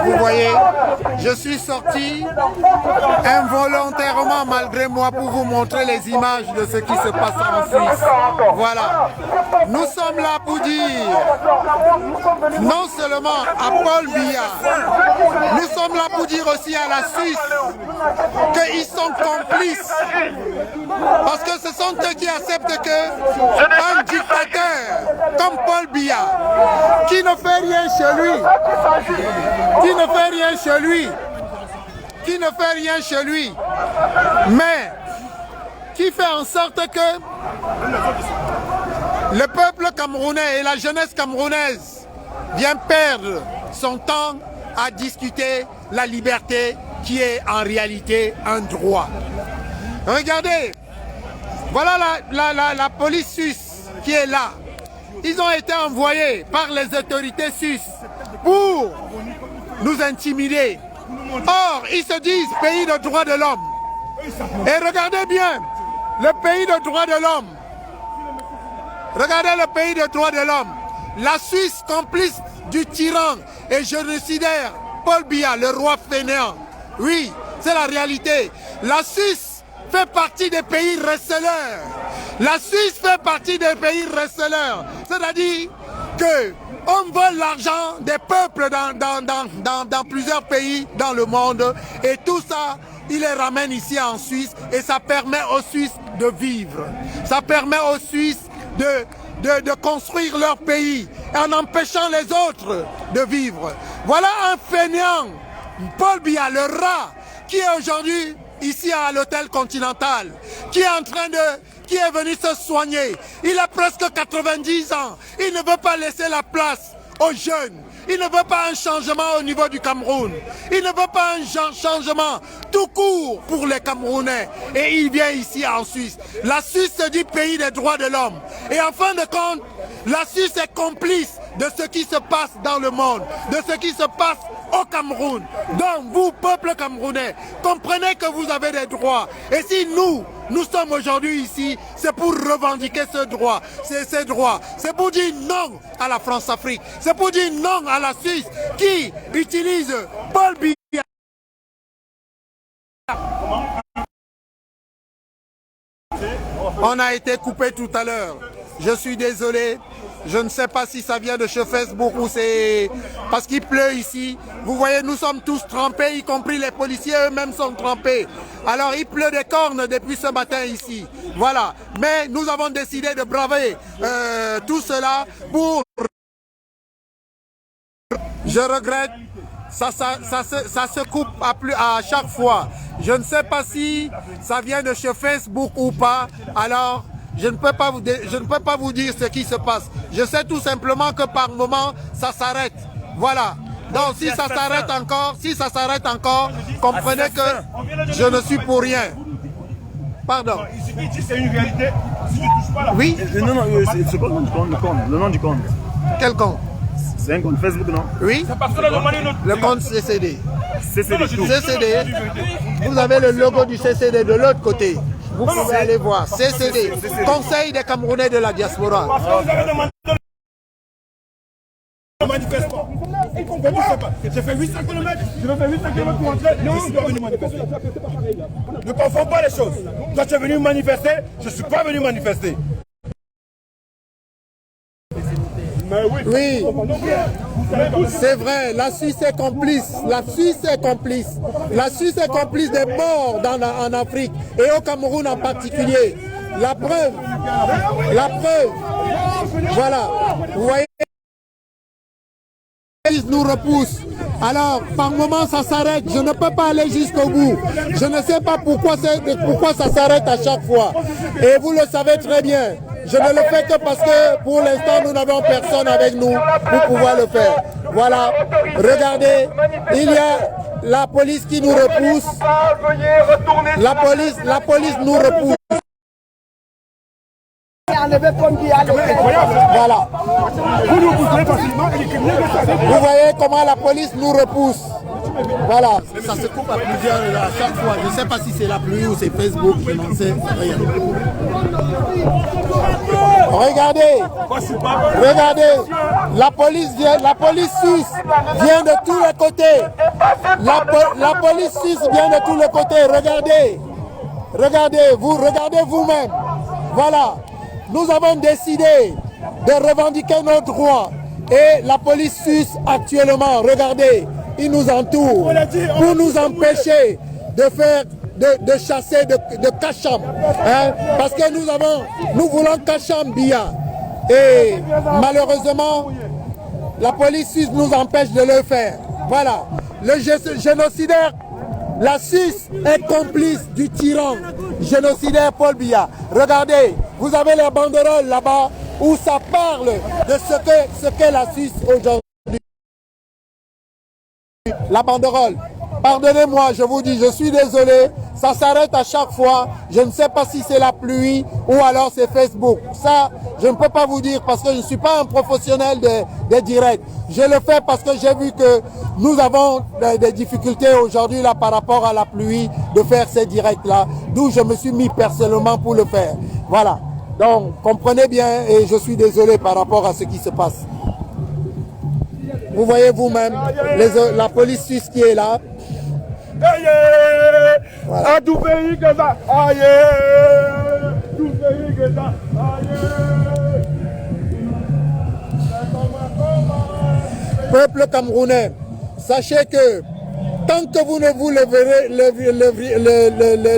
Vous voyez, je suis sorti involontairement malgré moi pour vous montrer les images de ce qui se passe en Suisse. Voilà. Nous sommes là pour dire, non seulement à Paul Biya, nous sommes là pour dire aussi à la Suisse qu'ils sont complices. Parce que ce sont eux qui acceptent qu'un dictateur comme Paul Biya, qui ne fait rien chez lui, mais qui fait en sorte que le peuple camerounais et la jeunesse camerounaise viennent perdre son temps à discuter la liberté qui est en réalité un droit. Regardez, voilà la police suisse qui est là. Ils ont été envoyés par les autorités suisses pour nous intimider. Or, ils se disent pays de droits de l'homme. Et regardez bien, le pays de droits de l'homme. Regardez le pays de droits de l'homme. La Suisse complice du tyran et génocidaire Paul Biya, le roi fainéant. Oui, c'est la réalité. La Suisse fait partie des pays receleurs. La Suisse fait partie des pays receleurs. C'est-à-dire que on vole l'argent des peuples dans plusieurs pays dans le monde. Et tout ça, il les ramène ici en Suisse. Et ça permet aux Suisses de vivre. Ça permet aux Suisses de construire leur pays en empêchant les autres de vivre. Voilà un fainéant, Paul Biya, le rat, qui est aujourd'hui ici à l'hôtel Continental, qui est venu se soigner. Il a presque 90 ans. Il ne veut pas laisser la place aux jeunes. Il ne veut pas un changement au niveau du Cameroun. Il ne veut pas un changement tout court pour les Camerounais. Et il vient ici en Suisse. La Suisse se dit pays des droits de l'homme. Et en fin de compte, la Suisse est complice de ce qui se passe dans le monde, de ce qui se passe au Cameroun. Donc vous, peuple camerounais, comprenez que vous avez des droits. Et si nous sommes aujourd'hui ici, c'est pour revendiquer ce droit, ces droits. C'est pour dire non à la France-Afrique. C'est pour dire non à la Suisse qui utilise Paul Biya. On a été coupé tout à l'heure. Je suis désolé. Je ne sais pas si ça vient de chez Facebook ou c'est parce qu'il pleut ici. Vous voyez, nous sommes tous trempés, y compris les policiers eux-mêmes sont trempés. Alors il pleut des cornes depuis ce matin ici. Voilà. Mais nous avons décidé de braver tout cela pour... Je regrette, ça se coupe à chaque fois. Je ne sais pas si ça vient de chez Facebook ou pas. Alors... Je ne peux pas vous dire ce qui se passe. Je sais tout simplement que par moment, ça s'arrête. Voilà. Donc si ça s'arrête encore, comprenez que je ne suis pour rien. Pardon. C'est une réalité. Si tu ne touches pas la... Oui. Non, c'est quoi le nom du compte? Quel compte? C'est un compte Facebook, non? Oui. Le compte CCD. CCD. Vous avez le logo du CCD de l'autre côté. Vous pouvez aller voir. CCD, Conseil des Camerounais de la diaspora. Parce que vous avez demandé de manifester. J'ai fait 800 km. Je vais faire 800 km pour entrer. Non, je suis pas venu manifester. Ne confonds pas les choses. Toi, tu es venu manifester. Je ne suis pas venu manifester. Oui, c'est vrai, la Suisse est complice, la Suisse est complice. La Suisse est complice des morts en Afrique et au Cameroun en particulier. La preuve, voilà, vous voyez, ils nous repoussent. Alors, par moment, ça s'arrête. Je ne peux pas aller jusqu'au bout. Je ne sais pas pourquoi ça s'arrête à chaque fois. Et vous le savez très bien. Je ne le fais que parce que, pour l'instant, nous n'avons personne avec nous pour pouvoir le faire. Voilà. Regardez, il y a la police qui nous repousse. La police nous repousse. Voilà. Vous voyez comment la police nous repousse. Voilà, ça se coupe à plusieurs à chaque fois. Je ne sais pas si c'est la pluie ou c'est Facebook, je n'en sais rien. Regardez, la police suisse vient de tous les côtés. La police suisse vient de tous les côtés. Regardez vous-même. Voilà, nous avons décidé de revendiquer nos droits. Et la police suisse actuellement, regardez, ils nous entourent pour nous empêcher de chasser de Kacham. Hein, parce que nous voulons Kacham Bia. Et malheureusement, la police suisse nous empêche de le faire. Voilà. Le génocidaire, la Suisse est complice du tyran génocidaire Paul Biya. Regardez, vous avez la banderole là-bas où ça parle de ce qu'est la Suisse aujourd'hui. La banderole. Pardonnez-moi, je vous dis, je suis désolé, ça s'arrête à chaque fois. Je ne sais pas si c'est la pluie ou alors c'est Facebook. Ça, je ne peux pas vous dire parce que je ne suis pas un professionnel des directs. Je le fais parce que j'ai vu que nous avons des difficultés aujourd'hui là par rapport à la pluie de faire ces directs-là. D'où je me suis mis personnellement pour le faire. Voilà. Donc, comprenez bien et je suis désolé par rapport à ce qui se passe. Vous voyez vous-même la police suisse qui est là. Voilà. Tout pays que ça. Tout pays que ça. Peuple camerounais, sachez que tant que vous ne vous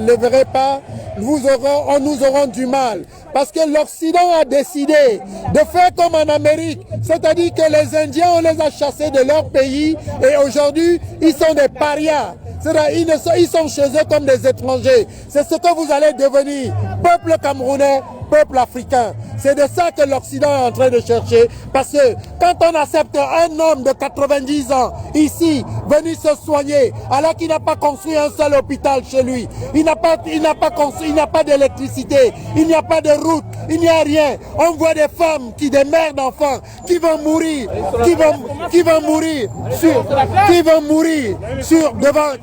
leverez pas, nous aurons du mal. Parce que l'Occident a décidé de faire comme en Amérique. C'est-à-dire que les Indiens, on les a chassés de leur pays et aujourd'hui, ils sont des parias. C'est-à-dire ils sont chez eux comme des étrangers. C'est ce que vous allez devenir, peuple camerounais, peuple africain. C'est de ça que l'Occident est en train de chercher. Parce que quand on accepte un homme de 90 ans ici, venu se soigner, alors qu'il n'a pas construit un seul hôpital chez lui, il n'a pas d'électricité, il n'y a pas de route, il n'y a rien. On voit des femmes, des mères d'enfants, qui vont mourir,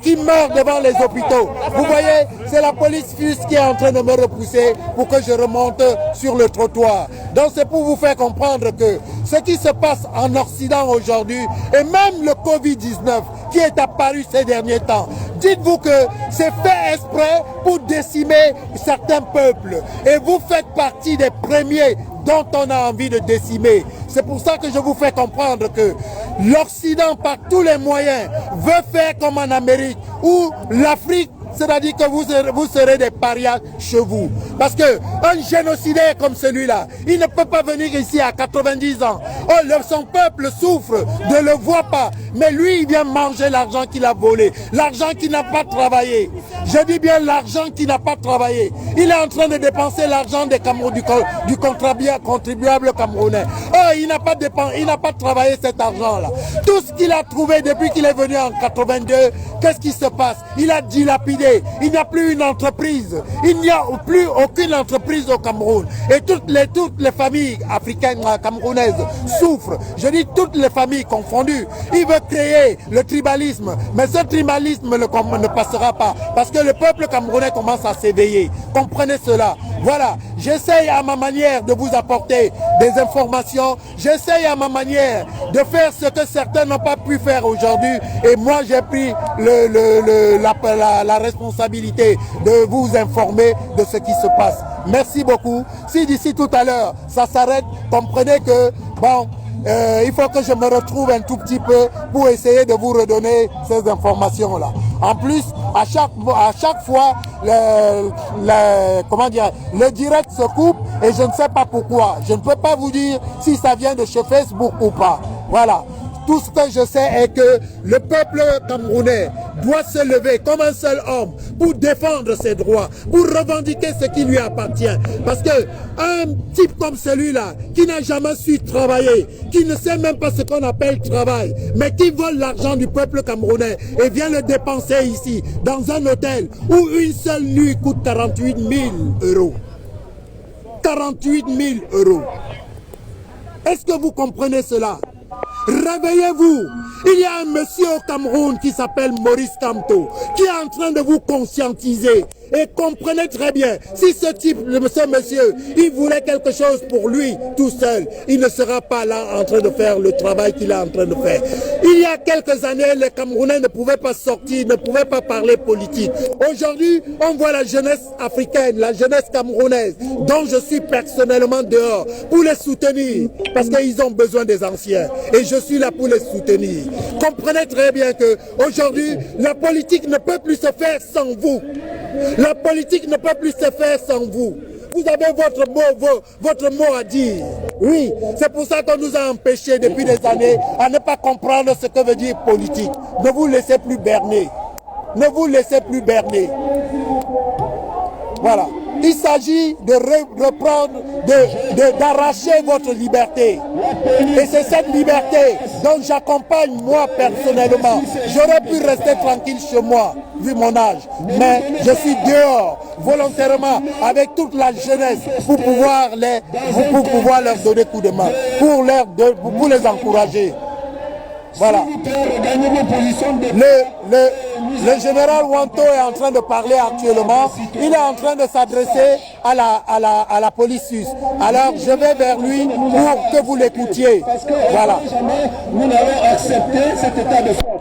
qui meurent devant les hôpitaux. Vous voyez, c'est la police suisse qui est en train de me repousser pour que je remonte sur le trottoir. Donc c'est pour vous faire comprendre que ce qui se passe en Occident aujourd'hui, et même le Covid-19 qui est apparu ces derniers temps, dites-vous que c'est fait exprès pour décimer certains peuples. Et vous faites partie des premiers dont on a envie de décimer. C'est pour ça que je vous fais comprendre que l'Occident, par tous les moyens, veut faire comme en Amérique, où l'Afrique, c'est-à-dire que vous serez des parias chez vous. Parce qu'un génocidaire comme celui-là, il ne peut pas venir ici à 90 ans. Oh, son peuple souffre, ne le voit pas. Mais lui, il vient manger l'argent qu'il a volé, l'argent qu'il n'a pas travaillé. Je dis bien l'argent qu'il n'a pas travaillé. Il est en train de dépenser l'argent du contribuable camerounais. Oh, il n'a pas travaillé cet argent-là. Tout ce qu'il a trouvé depuis qu'il est venu en 82, qu'est-ce qui se passe? Il a dilapidé. Il n'y a plus une entreprise. Il n'y a plus aucune entreprise au Cameroun. Et toutes les familles africaines, camerounaises souffrent. Je dis toutes les familles confondues. Il veut créer le tribalisme. Mais ce tribalisme ne passera pas. Parce que le peuple camerounais commence à s'éveiller. Comprenez cela. Voilà. J'essaye à ma manière de vous apporter des informations. J'essaye à ma manière de faire ce que certains n'ont pas pu faire aujourd'hui. Et moi, j'ai pris la responsabilité de vous informer de ce qui se passe. Merci beaucoup. Si d'ici tout à l'heure, ça s'arrête, comprenez que, bon, il faut que je me retrouve un tout petit peu pour essayer de vous redonner ces informations-là. En plus, à chaque fois, le direct se coupe et je ne sais pas pourquoi. Je ne peux pas vous dire si ça vient de chez Facebook ou pas. Voilà. Tout ce que je sais est que le peuple camerounais doit se lever comme un seul homme pour défendre ses droits, pour revendiquer ce qui lui appartient. Parce que un type comme celui-là, qui n'a jamais su travailler, qui ne sait même pas ce qu'on appelle travail, mais qui vole l'argent du peuple camerounais et vient le dépenser ici, dans un hôtel où une seule nuit coûte 48 000 euros. 48 000 euros. Est-ce que vous comprenez cela? Réveillez-vous Il y a un monsieur au Cameroun qui s'appelle Maurice Kamto, qui est en train de vous conscientiser. Et comprenez très bien, si ce monsieur, il voulait quelque chose pour lui tout seul, il ne sera pas là en train de faire le travail qu'il est en train de faire. Il y a quelques années, les Camerounais ne pouvaient pas sortir, ne pouvaient pas parler politique. Aujourd'hui, on voit la jeunesse africaine, la jeunesse camerounaise, dont je suis personnellement dehors, pour les soutenir, parce qu'ils ont besoin des anciens. Et je suis là pour les soutenir. Comprenez très bien que aujourd'hui, la politique ne peut plus se faire sans vous. La politique ne peut plus se faire sans vous. Vous avez votre mot à dire. Oui, c'est pour ça qu'on nous a empêchés depuis des années à ne pas comprendre ce que veut dire politique. Ne vous laissez plus berner. Ne vous laissez plus berner. Voilà. Il s'agit de reprendre, d'arracher votre liberté. Et c'est cette liberté dont j'accompagne moi personnellement. J'aurais pu rester tranquille chez moi, vu mon âge. Mais je suis dehors, volontairement, avec toute la jeunesse, pour pouvoir leur donner coup de main, pour les encourager. Voilà. Le général Wanto est en train de parler actuellement. Il est en train de s'adresser à la police suisse. Alors je vais vers lui pour que vous l'écoutiez. Voilà. Nous n'avons accepté cet état de fait.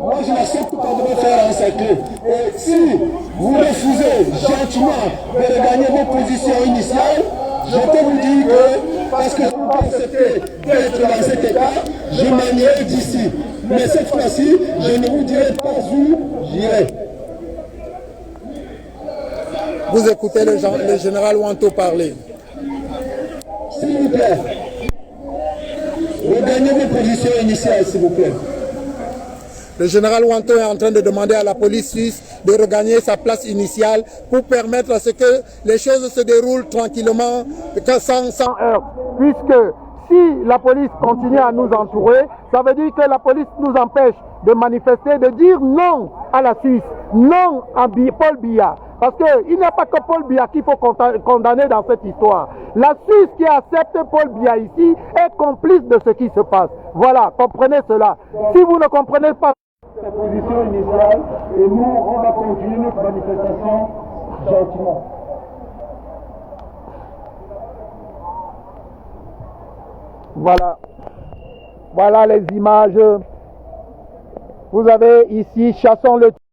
Moi je l'accepte qu'on devait faire encercler. Et si vous refusez gentiment de regagner vos positions initiales, je peux vous dire que, parce que je n'ai pas accepté d'être dans cet état, je m'en irai d'ici. Mais cette fois-ci, je ne vous dirai pas où j'irai. Vous écoutez le général Wanto parler. S'il vous plaît, regagnez vos positions initiales, s'il vous plaît. Le général Wanto est en train de demander à la police suisse de regagner sa place initiale pour permettre à ce que les choses se déroulent tranquillement, sans heurts. Puisque si la police continue à nous entourer, ça veut dire que la police nous empêche de manifester, de dire non à la Suisse, non à Paul Biya. Parce qu'il n'y a pas que Paul Biya qu'il faut condamner dans cette histoire. La Suisse qui accepte Paul Biya ici est complice de ce qui se passe. Voilà, comprenez cela. Si vous ne comprenez pas la position initiale, et nous, on va continuer notre manifestation gentiment. Voilà. Voilà les images. Vous avez ici, chassons le